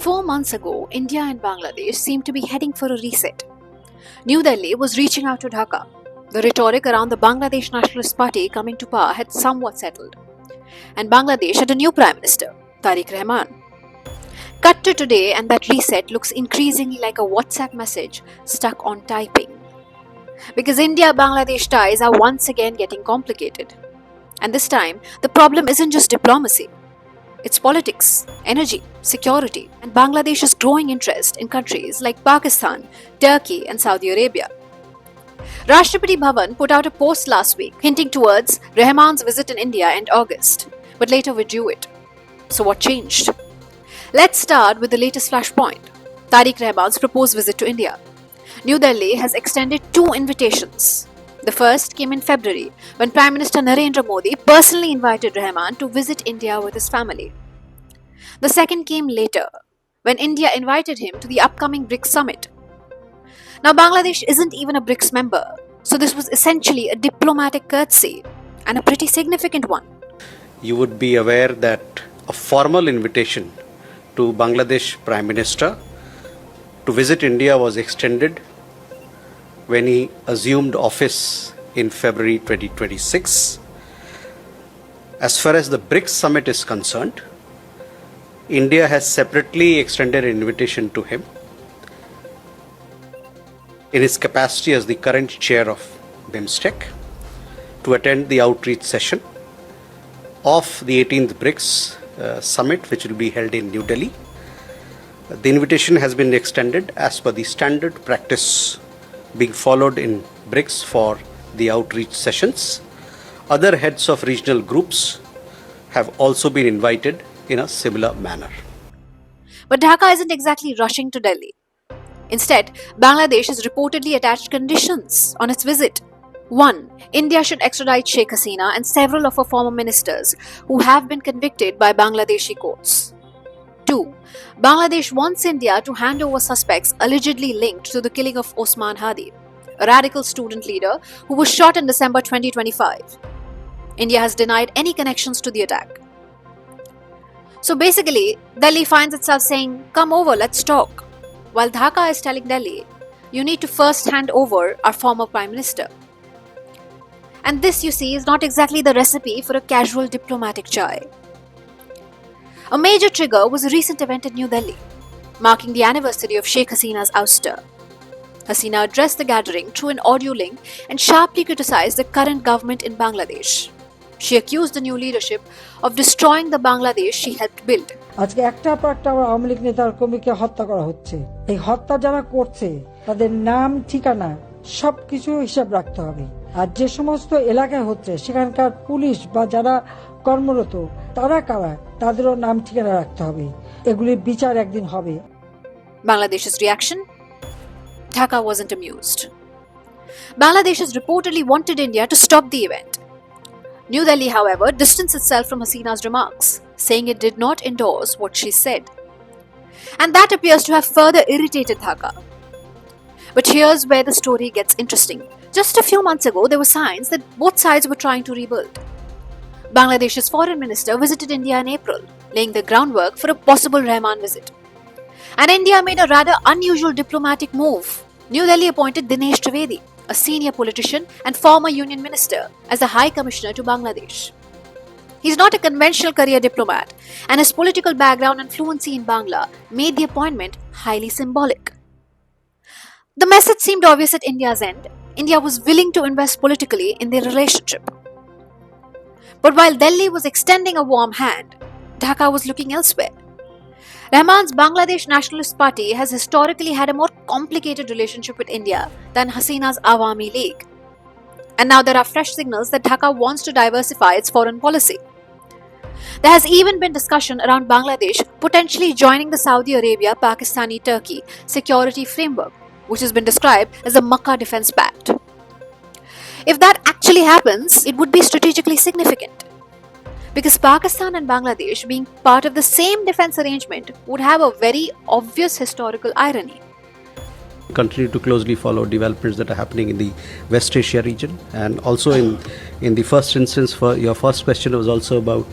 4 months ago, India and Bangladesh seemed to be heading for a reset. New Delhi was reaching out to Dhaka. The rhetoric around the Bangladesh Nationalist Party coming to power had somewhat settled. And Bangladesh had a new Prime Minister, Tariq Rahman. Cut to today, and that reset looks increasingly like a WhatsApp message stuck on typing. Because India-Bangladesh ties are once again getting complicated. And this time, the problem isn't just diplomacy. It's politics, energy, security, and Bangladesh's growing interest in countries like Pakistan, Turkey, and Saudi Arabia. Rashtrapati Bhavan put out a post last week hinting towards Rahman's visit in India in August, but later withdrew it. So what changed? Let's start with the latest flashpoint, Tariq Rahman's proposed visit to India. New Delhi has extended 2 invitations. The first came in February, when Prime Minister Narendra Modi personally invited Rahman to visit India with his family. The second came later, when India invited him to the upcoming BRICS summit. Now, Bangladesh isn't even a BRICS member, so this was essentially a diplomatic courtesy, and a pretty significant one. You would be aware that a formal invitation to Bangladesh Prime Minister to visit India was extended when he assumed office in February 2026. As far as the BRICS summit is concerned, India has separately extended an invitation to him in his capacity as the current chair of BIMSTEC to attend the outreach session of the 18th BRICS summit, which will be held in New Delhi. The invitation has been extended as per the standard practice being followed in BRICS for the outreach sessions. Other heads of regional groups have also been invited in a similar manner. But Dhaka isn't exactly rushing to Delhi. Instead, Bangladesh has reportedly attached conditions on its visit. 1. India should extradite Sheikh Hasina and several of her former ministers who have been convicted by Bangladeshi courts. 2. Bangladesh wants India to hand over suspects allegedly linked to the killing of Osman Hadi, a radical student leader who was shot in December 2025. India has denied any connections to the attack. So basically, Delhi finds itself saying, "Come over, let's talk," while Dhaka is telling Delhi, "You need to first hand over our former Prime Minister." And this, you see, is not exactly the recipe for a casual diplomatic chai. A major trigger was a recent event in New Delhi, marking the anniversary of Sheikh Hasina's ouster. Hasina addressed the gathering through an audio link and sharply criticized the current government in Bangladesh. She accused the new leadership of destroying the Bangladesh she helped build. আজকে একটার পর একটা আওয়ামী লীগ নেতার কর্মীকে হত্যা করা হচ্ছে। এই হত্যা যারা করছে তাদের নাম, ঠিকানা সবকিছু হিসাব রাখতে হবে। আর যে সমস্ত এলাকায় হচ্ছে সেখানকার পুলিশ বা যারা কর্মরত তারা কারা, তাদেরও নাম ঠিকানা রাখতে হবে। এগুলির বিচার একদিন হবে। Bangladesh's reaction? Dhaka wasn't amused. Bangladesh has reportedly wanted India to stop the event. New Delhi, however, distanced itself from Hasina's remarks, saying it did not endorse what she said. And that appears to have further irritated Dhaka. But here's where the story gets interesting. Just a few months ago, there were signs that both sides were trying to rebuild. Bangladesh's foreign minister visited India in April, laying the groundwork for a possible Rahman visit. And India made a rather unusual diplomatic move. New Delhi appointed Dinesh Trivedi, a senior politician and former union minister, as the High Commissioner to Bangladesh. He's not a conventional career diplomat, and his political background and fluency in Bangla made the appointment highly symbolic. The message seemed obvious at India's end. India was willing to invest politically in their relationship. But while Delhi was extending a warm hand, Dhaka was looking elsewhere. Rahman's Bangladesh Nationalist Party has historically had a more complicated relationship with India than Hasina's Awami League. And now there are fresh signals that Dhaka wants to diversify its foreign policy. There has even been discussion around Bangladesh potentially joining the Saudi Arabia-Pakistani-Turkey security framework, which has been described as the Makkah Defense Pact. If that actually happens, it would be strategically significant, because Pakistan and Bangladesh being part of the same defense arrangement would have a very obvious historical irony. Continue to closely follow developments that are happening in the West Asia region, and also in the first instance, for your first question was also about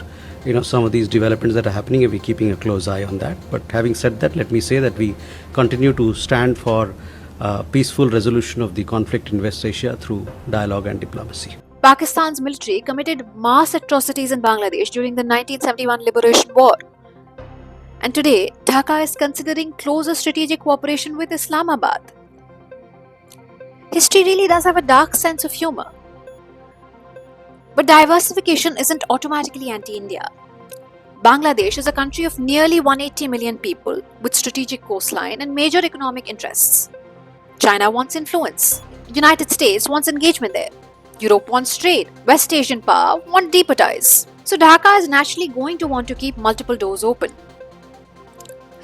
some of these developments that are happening, and we're keeping a close eye on that. But having said that, let me say that we continue to stand for peaceful resolution of the conflict in West Asia through dialogue and diplomacy. Pakistan's military committed mass atrocities in Bangladesh during the 1971 Liberation War. And today, Dhaka is considering closer strategic cooperation with Islamabad. History really does have a dark sense of humor. But diversification isn't automatically anti-India. Bangladesh is a country of nearly 180 million people with strategic coastline and major economic interests. China wants influence. United States wants engagement there. Europe wants trade. West Asian power want deeper ties. So Dhaka is naturally going to want to keep multiple doors open.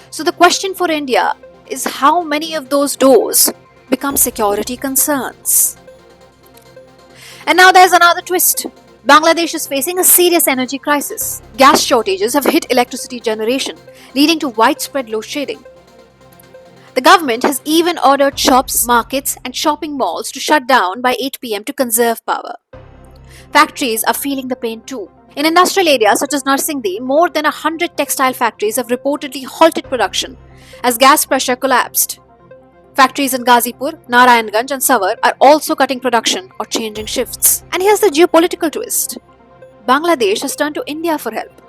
So the question for India is how many of those doors become security concerns. And now there's another twist. Bangladesh is facing a serious energy crisis. Gas shortages have hit electricity generation, leading to widespread load shedding. The government has even ordered shops, markets, and shopping malls to shut down by 8 p.m. to conserve power. Factories are feeling the pain too. In industrial areas such as Narsingdi, more than 100 textile factories have reportedly halted production as gas pressure collapsed. Factories in Ghazipur, Narayanganj and Savar are also cutting production or changing shifts. And here's the geopolitical twist. Bangladesh has turned to India for help.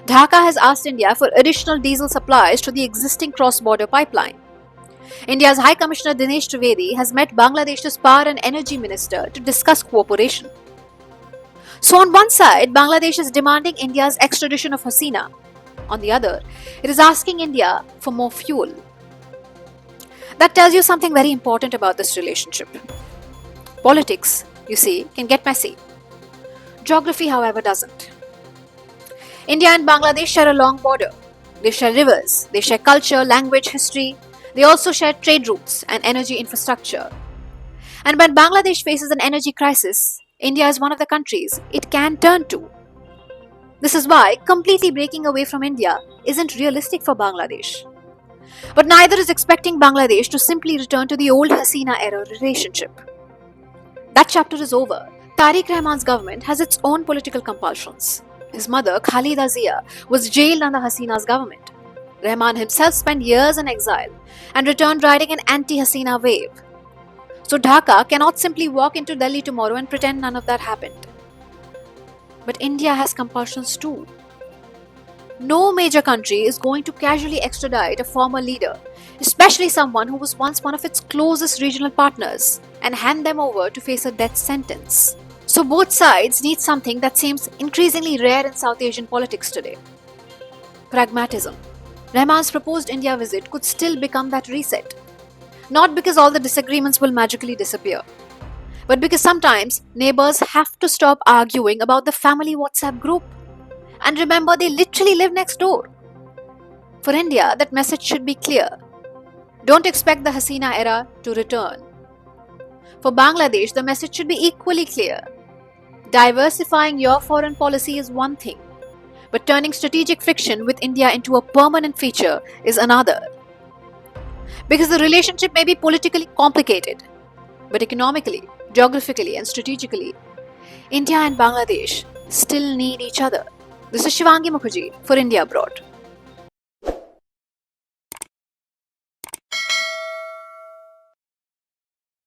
Dhaka has asked India for additional diesel supplies to the existing cross-border pipeline. India's High Commissioner Dinesh Trivedi has met Bangladesh's Power and Energy Minister to discuss cooperation. So on one side, Bangladesh is demanding India's extradition of Hasina. On the other, it is asking India for more fuel. That tells you something very important about this relationship. Politics, you see, can get messy. Geography, however, doesn't. India and Bangladesh share a long border. They share rivers, they share culture, language, history. They also share trade routes and energy infrastructure. And when Bangladesh faces an energy crisis, India is one of the countries it can turn to. This is why completely breaking away from India isn't realistic for Bangladesh. But neither is expecting Bangladesh to simply return to the old Hasina era relationship. That chapter is over. Tariq Rahman's government has its own political compulsions. His mother, Khalida Zia, was jailed under Hasina's government. Rahman himself spent years in exile and returned riding an anti-Hasina wave. So Dhaka cannot simply walk into Delhi tomorrow and pretend none of that happened. But India has compulsions too. No major country is going to casually extradite a former leader, especially someone who was once one of its closest regional partners, and hand them over to face a death sentence. So both sides need something that seems increasingly rare in South Asian politics today. Pragmatism. Rahman's proposed India visit could still become that reset. Not because all the disagreements will magically disappear, but because sometimes neighbours have to stop arguing about the family WhatsApp group and remember they literally live next door. For India, that message should be clear. Don't expect the Hasina era to return. For Bangladesh, the message should be equally clear. Diversifying your foreign policy is one thing, but turning strategic friction with India into a permanent feature is another. Because the relationship may be politically complicated, but economically, geographically and strategically, India and Bangladesh still need each other. This is Shivangi Mukherjee for India Abroad.